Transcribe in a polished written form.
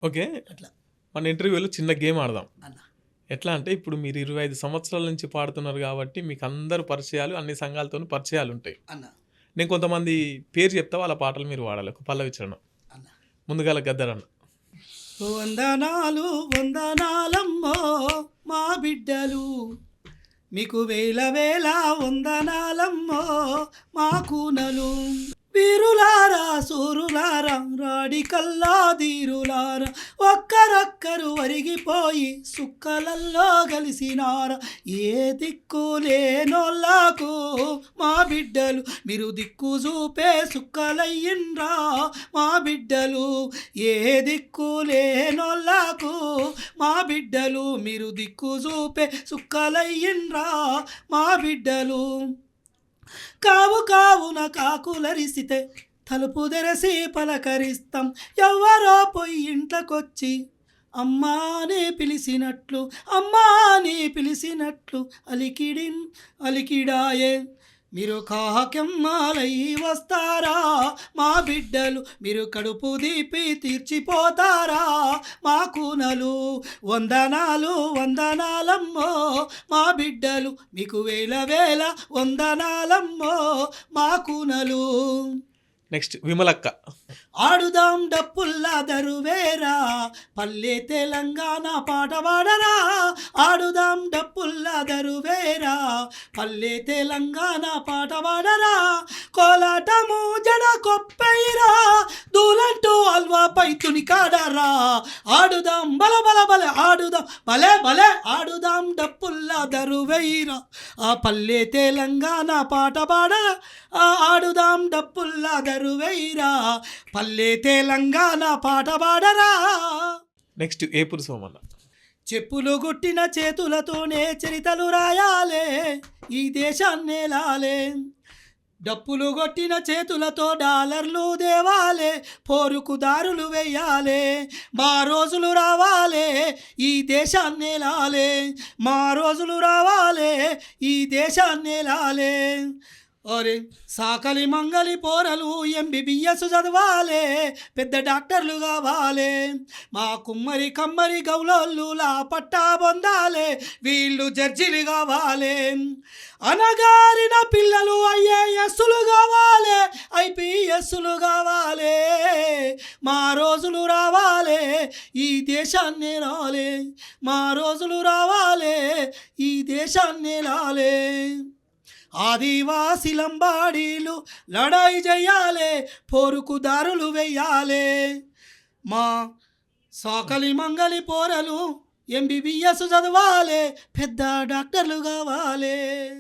Okay. అట్లా మన ఇంటర్వ్యూలో చిన్న గేమ్ ఆడదాం. అన్న. ఎట్లా అంటే ఇప్పుడు మీరు 25 సంవత్సరాల నుంచి పాడుతున్నారు కాబట్టి మీకు అందరూ పరిచయాలు, అన్ని సంఘాలతోని పరిచయాలుంటాయి. అన్న. నేను కొంతమంది పేరు చెప్తా, వాళ్ళ పాటలు మీరు పాడాలి. ఒక పల్లవి చరణం. అన్న. ముందుగాల గద్దరన్న. వందనాలు వందనాలమ్మో మా బిడ్డలు, మీకు వేల వేల వందనాలమ్మో మా కూనలు. వీరులారా సూరులారా రాడి కల్లా ధీరులారా, ఒక్కరొక్కరు వరిగిపోయి సుక్కలల్లో కలిసినారా. ఏ దిక్కు లేనోళ్ళకు మా బిడ్డలు, మీరు దిక్కు చూపే సుక్కలయ్యిండ్రా మా బిడ్డలు. ఏ దిక్కు లేనోళ్ళకు మా బిడ్డలు, మీరు దిక్కు చూపే సుక్కలయ్యిండ్రా మా బిడ్డలు. కావు కావున కాకులరిసితే తలుపు తెరసి పలకరిస్తాం, ఎవ్వరో పోయి ఇంట్లోకొచ్చి అమ్మా అని పిలిచినట్లు, అమ్మా అని పిలిచినట్లు అలికిడాయే. మీరు కాకెమ్మాలై వస్తారా మా బిడ్డలు, మీరు కడుపు దీపి తీర్చిపోతారా మా కూనలు. వందనాలు వందనాలమ్మో మా బిడ్డలు, మీకు వేల వేల వందనాలమ్మో మా కూనలు. నెక్స్ట్ విమలక్క. ఆడుదాం డప్పుల్లా దరువేరా, పల్లె తెలంగాణ పాట పాడరా. ఆడుదాం డప్పుల్లా దరువేరా, పల్లె తెలంగాణ పాట పాడరా. కోలాటము జడ కొప్పైరా, దూలంటూ అల్వాపై తునికాడరా. ఆడుదాం బల బల బల ఆడుదాం భలే భలే ఆడుదాం డప్పుల్లా దరువేరా, ఆ పల్లె తెలంగాణ పాట పాడరా. ఆడుదాం డప్పుల్లా దరువేరా, పల్లె తెలంగాణ పాట పాడరా. నెక్స్ట్ ఏపురు సోమన్న. చెప్పులు గుట్టిన చేతులతోనే చరితలు రాయాలే, ఈ దేశాన్నే లాలే. డప్పులు కొట్టిన చేతులతో డాలర్లు దేవాలే, పోరుకు దారులు వెయ్యాలే. మా రోజులు రావాలే, ఈ దేశాన్నే లాలే. మా రోజులు రావాలే, ఈ దేశాన్నే లాలే. ఒరే సాకలి మంగలి పోరలు ఎంబీబీఎస్ చదవాలే, పెద్ద డాక్టర్లు కావాలే. మా కుమ్మరి కమ్మరి గౌలోళ్ళు లా పట్టా పొందాలే, వీళ్ళు జడ్జిలు కావాలే. అనగారిన పిల్లలు ఐఏఎస్లు కావాలే, ఐపీఎస్లు కావాలే. మా రోజులు రావాలే, ఈ దేశాన్నే రాలే. మా రోజులు రావాలే, ఈ దేశాన్నే లాలే. ఆదివాసి లంబాడీలు లడాయి చెయ్యాలే, పోరుకు దారులు వెయ్యాలే. మా సాకలి మంగలి పోరలు ఎంబీబీఎస్ చదవాలే, పెద్ద డాక్టర్లు కావాలే.